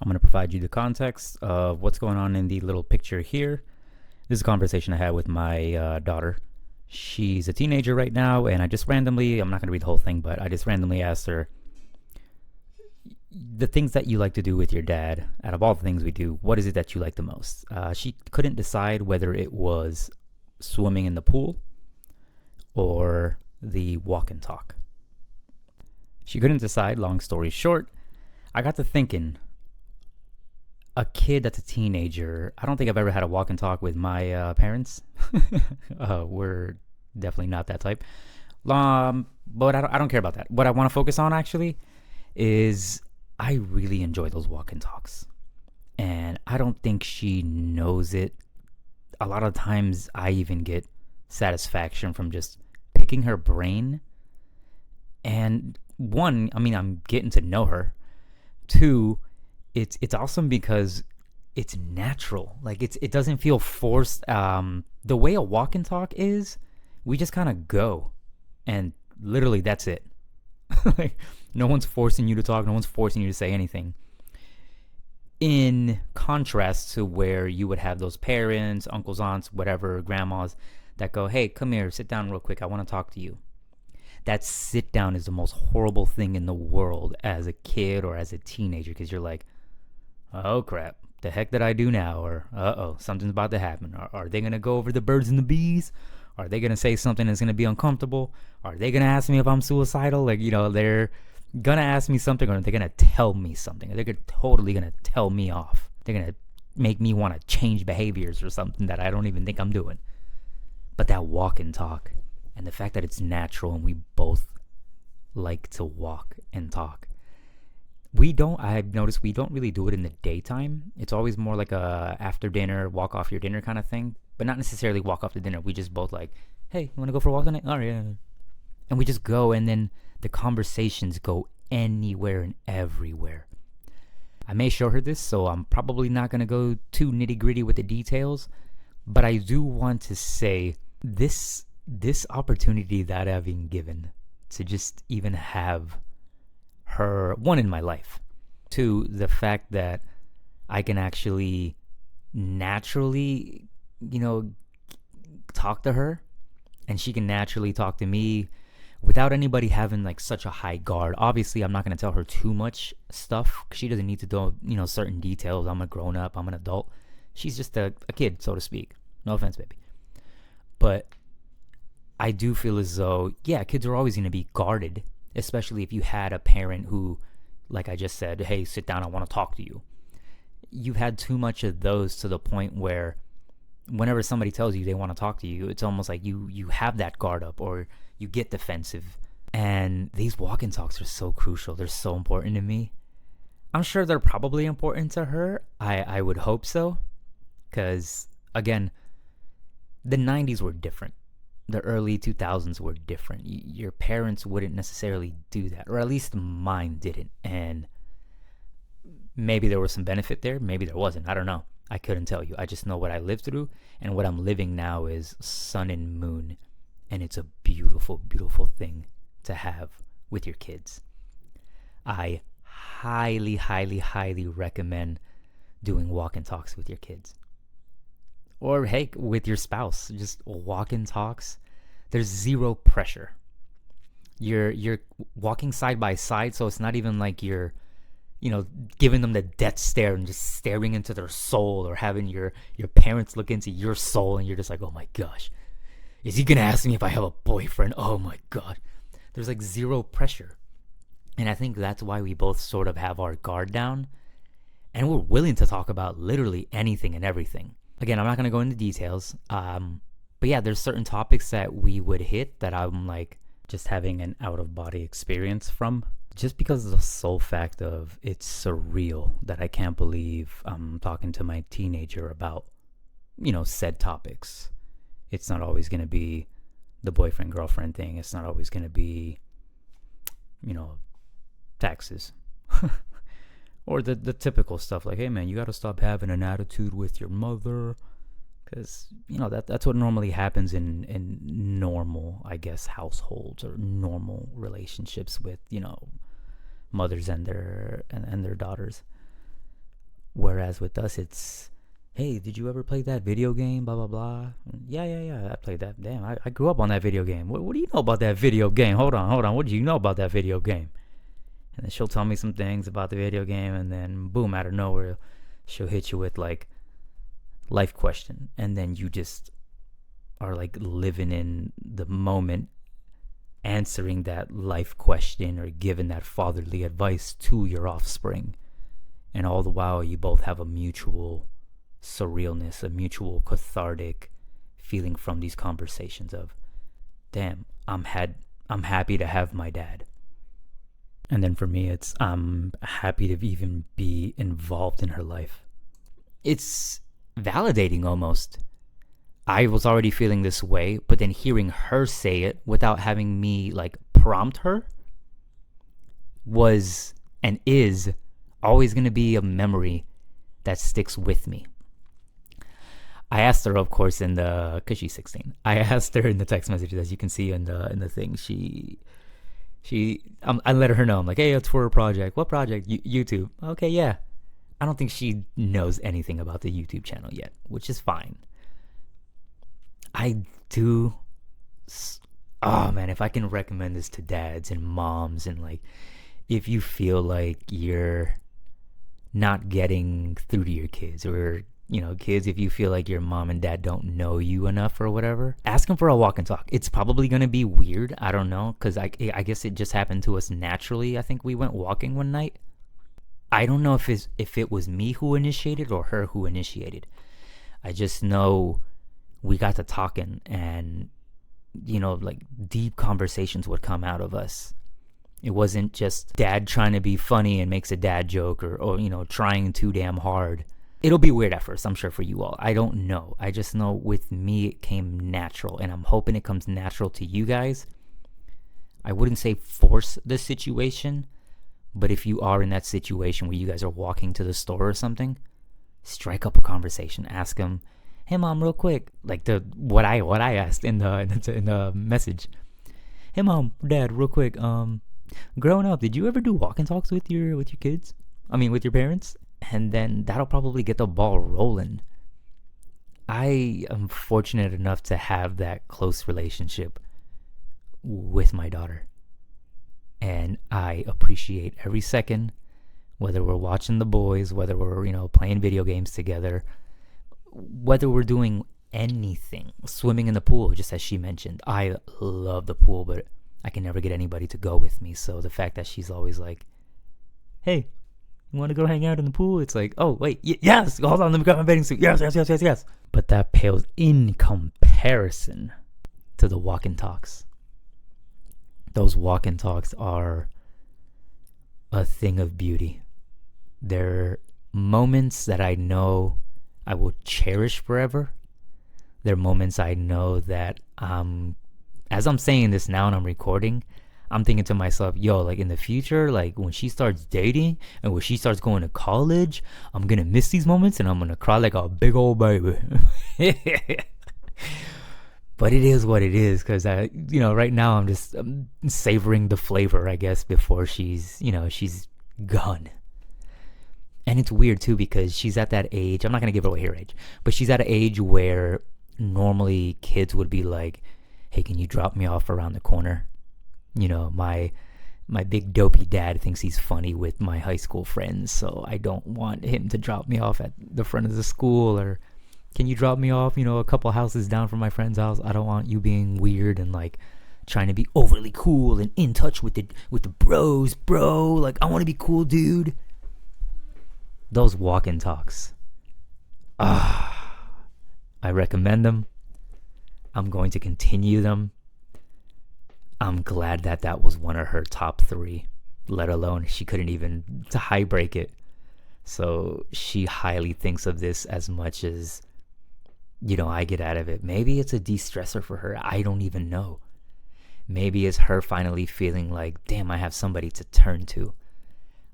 I'm going to provide you the context of what's going on in the little picture here. This is a conversation I had with my daughter. She's a teenager right now, and I'm not going to read the whole thing, but I just randomly asked her the things that you like to do with your dad. Out of all the things we do, what is it that you like the most? She couldn't decide whether it was swimming in the pool or the walk and talk. She couldn't decide, long story short. I got to thinking, a kid that's a teenager, I don't think I've ever had a walk and talk with my parents. We're definitely not that type. But I don't care about that. What I want to focus on actually is I really enjoy those walk and talks. And I don't think she knows it. A lot of times I even get satisfaction from just picking her brain. And one, I mean, I'm getting to know her. Two, it's awesome because it's natural. Like it doesn't feel forced. The way a walk and talk is, we just kind of go, and literally that's it. Like no one's forcing you to talk. No one's forcing you to say anything. In contrast to where you would have those parents, uncles, aunts, whatever, grandmas that go, "Hey, come here, sit down real quick. I want to talk to you." That sit down is the most horrible thing in the world as a kid or as a teenager, because you're like, oh crap, the heck did I do now? Or something's about to happen. Are they gonna go over the birds and the bees? Are they gonna say something that's gonna be uncomfortable? Are they gonna ask me if I'm suicidal? Like, they're gonna ask me something, or they're gonna tell me something. They're totally gonna tell me off. They're gonna make me want to change behaviors or something that I don't even think I'm doing. But that walk and talk, and the fact that it's natural and we both like to walk and talk. I've noticed we don't really do it in the daytime. It's always more like a after dinner, walk off your dinner kind of thing, but not necessarily walk off the dinner. We just both like, hey, you want to go for a walk tonight? Oh, yeah. And we just go, and then the conversations go anywhere and everywhere. I may show her this, so I'm probably not going to go too nitty gritty with the details, but I do want to say this opportunity that I've been given to just even have her, one, in my life, two, the fact that I can actually naturally, talk to her, and she can naturally talk to me without anybody having like such a high guard. Obviously, I'm not going to tell her too much stuff, 'cause she doesn't need to know, certain details. I'm a grown up, I'm an adult. She's just a kid, so to speak. No offense, baby. But I do feel as though, yeah, kids are always going to be guarded, especially if you had a parent who, like I just said, hey, sit down, I want to talk to you. You've had too much of those to the point where whenever somebody tells you they want to talk to you, it's almost like you have that guard up, or you get defensive. And these walk and talks are so crucial. They're so important to me. I'm sure they're probably important to her. I would hope so. Because, again, the 90s were different. The early 2000s were different. Your parents wouldn't necessarily do that, or at least mine didn't. And maybe there was some benefit there, maybe there wasn't. I don't know. I couldn't tell you. I just know what I lived through, and what I'm living now is sun and moon. And it's a beautiful, beautiful thing to have with your kids. I highly, highly, highly recommend doing walk and talks with your kids. Or hey, with your spouse, just walk and talks. There's zero pressure. You're walking side by side, so it's not even like you're giving them the death stare and just staring into their soul, or having your parents look into your soul, and you're just like, oh my gosh, is he gonna ask me if I have a boyfriend? Oh my god. There's like zero pressure. And I think that's why we both sort of have our guard down, and we're willing to talk about literally anything and everything. Again, I'm not going to go into details. But yeah, there's certain topics that we would hit that I'm like just having an out of body experience from. Just because of the sole fact of it's surreal that I can't believe I'm talking to my teenager about, said topics. It's not always going to be the boyfriend girlfriend thing. It's not always going to be, taxes. Or the typical stuff like, hey man, you got to stop having an attitude with your mother, because that's what normally happens in normal, I guess, households, or normal relationships with mothers and their daughters. Whereas with us, it's, hey, did you ever play that video game? Blah, blah, blah. Yeah. I played that. Damn, I grew up on that video game. What do you know about that video game? Hold on. What do you know about that video game? And then she'll tell me some things about the video game, and then boom, out of nowhere, she'll hit you with like life question. And then you just are like living in the moment, answering that life question or giving that fatherly advice to your offspring. And all the while, you both have a mutual surrealness, a mutual cathartic feeling from these conversations of, damn, I'm happy to have my dad. And then for me, it's, I'm happy to even be involved in her life. It's validating almost. I was already feeling this way, but then hearing her say it without having me like prompt her was and is always going to be a memory that sticks with me. I asked her, of course, because she's 16. I asked her in the text messages, as you can see in the thing. I let her know. I'm like, hey, it's for a project. What project? YouTube. Okay, yeah. I don't think she knows anything about the YouTube channel yet, which is fine. I do. Oh man, if I can recommend this to dads and moms, and like, if you feel like you're not getting through to your kids, or kids, if you feel like your mom and dad don't know you enough or whatever, ask them for a walk and talk. It's probably going to be weird. I don't know, because I guess it just happened to us naturally. I think we went walking one night. I don't know if it was me who initiated or her who initiated. I just know we got to talking, and like deep conversations would come out of us. It wasn't just dad trying to be funny and makes a dad joke, or trying too damn hard. It'll be weird at first, I'm sure, for you all. I don't know. I just know with me it came natural, and I'm hoping it comes natural to you guys. I wouldn't say force the situation, but if you are in that situation where you guys are walking to the store or something, strike up a conversation. Ask them, hey mom, real quick, like what I asked in the message. Hey mom, dad, real quick, growing up, did you ever do walk and talks with your kids? I mean, with your parents? And then that'll probably get the ball rolling. I am fortunate enough to have that close relationship with my daughter, and I appreciate every second, whether we're watching the boys, whether we're playing video games together, whether we're doing anything, swimming in the pool, just as she mentioned. I love the pool, but I can never get anybody to go with me. So the fact that she's always like, hey, you want to go hang out in the pool? It's like, oh, wait, yes, hold on, let me grab my bathing suit. Yes. But that pales in comparison to the walk and talks. Those walk and talks are a thing of beauty. They're moments that I know I will cherish forever. They're moments I know that as I'm saying this now and I'm recording, I'm thinking to myself, yo, like in the future, like when she starts dating and when she starts going to college, I'm going to miss these moments and I'm going to cry like a big old baby. But it is what it is, because right now I'm just savoring the flavor, I guess, before she's gone. And it's weird too, because she's at that age, I'm not going to give away her age, but she's at an age where normally kids would be like, hey, can you drop me off around the corner? My big dopey dad thinks he's funny with my high school friends, so I don't want him to drop me off at the front of the school, or can you drop me off, a couple houses down from my friend's house? I don't want you being weird and like trying to be overly cool and in touch with the bros, bro. Like, I want to be cool, dude. Those walk and talks. I recommend them. I'm going to continue them. I'm glad that was one of her top 3, let alone she couldn't even high break it. So she highly thinks of this as much as, I get out of it. Maybe it's a de-stressor for her. I don't even know. Maybe it's her finally feeling like, damn, I have somebody to turn to.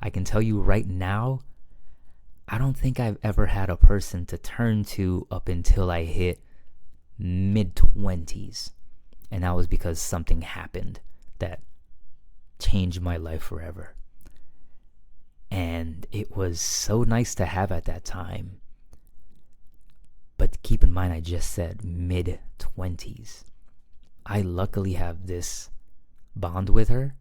I can tell you right now, I don't think I've ever had a person to turn to up until I hit mid-20s. And that was because something happened that changed my life forever. And it was so nice to have at that time. But keep in mind, I just said mid-20s. I luckily have this bond with her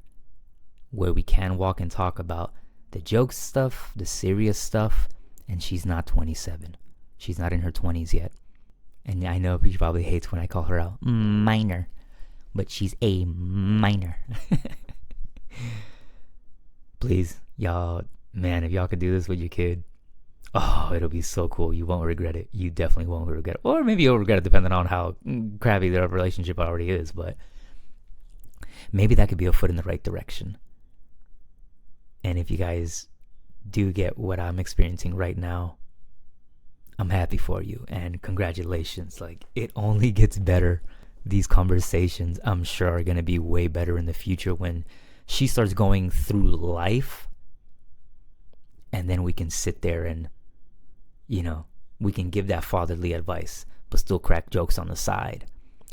where we can walk and talk about the joke stuff, the serious stuff, and she's not 27. She's not in her 20s yet. And I know she probably hates when I call her out minor, but she's a minor. Please, y'all, man, if y'all could do this with your kid, oh, it'll be so cool. You won't regret it. You definitely won't regret it. Or maybe you'll regret it depending on how crappy their relationship already is. But maybe that could be a foot in the right direction. And if you guys do get what I'm experiencing right now, I'm happy for you. And congratulations. Like, it only gets better. These conversations, I'm sure, are going to be way better in the future when she starts going through life. And then we can sit there and, we can give that fatherly advice, but still crack jokes on the side.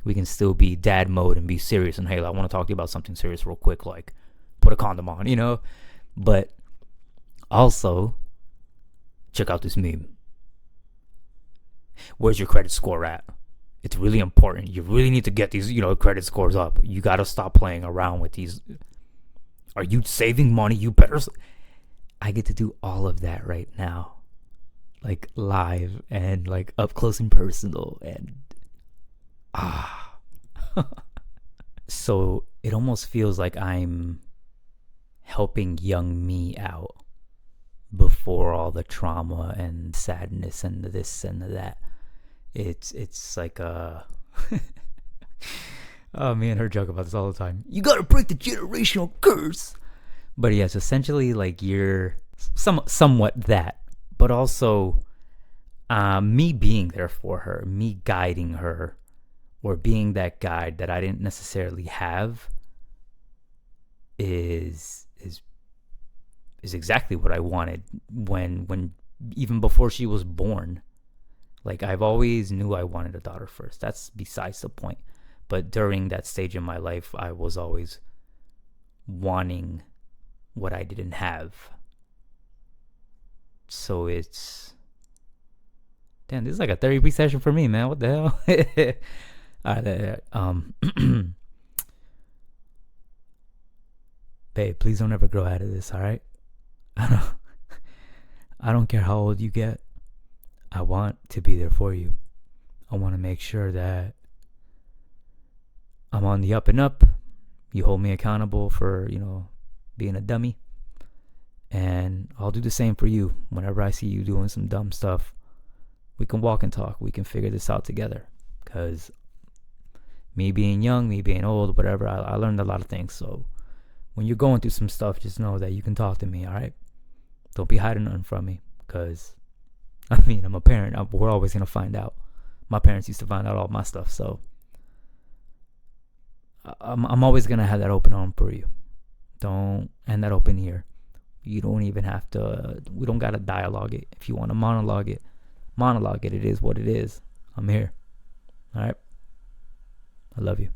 We can still be dad mode and be serious. And, hey, I want to talk to you about something serious real quick, like put a condom on, But also, check out this meme. Where's your credit score at? It's really important. You really need to get these, credit scores up. You got to stop playing around with these. Are you saving money? You better. I get to do all of that right now. Like live and like up close and personal. And so it almost feels like I'm helping young me out before all the trauma and sadness and this and that. It's like oh, me and her joke about this all the time. You gotta break the generational curse. But yes, essentially, like, you're somewhat that, but also me being there for her, me guiding her, or being that guide that I didn't necessarily have is exactly what I wanted when even before she was born. Like, I've always knew I wanted a daughter first. That's besides the point. But during that stage in my life, I was always wanting what I didn't have. So it's... Damn, this is like a therapy session for me, man. What the hell? Alright, babe, please don't ever grow out of this, alright? I don't care how old you get. I want to be there for you. I want to make sure that I'm on the up and up. You hold me accountable for, being a dummy. And I'll do the same for you. Whenever I see you doing some dumb stuff, we can walk and talk. We can figure this out together. Because me being young, me being old, whatever, I learned a lot of things. So when you're going through some stuff, just know that you can talk to me, all right? Don't be hiding nothing from me. Because, I'm a parent. We're always going to find out. My parents used to find out all my stuff. So I'm always going to have that open arm for you. Don't end that open ear. You don't even have to, we don't got to dialogue it. If you want to monologue it. It is what it is. I'm here. All right. I love you.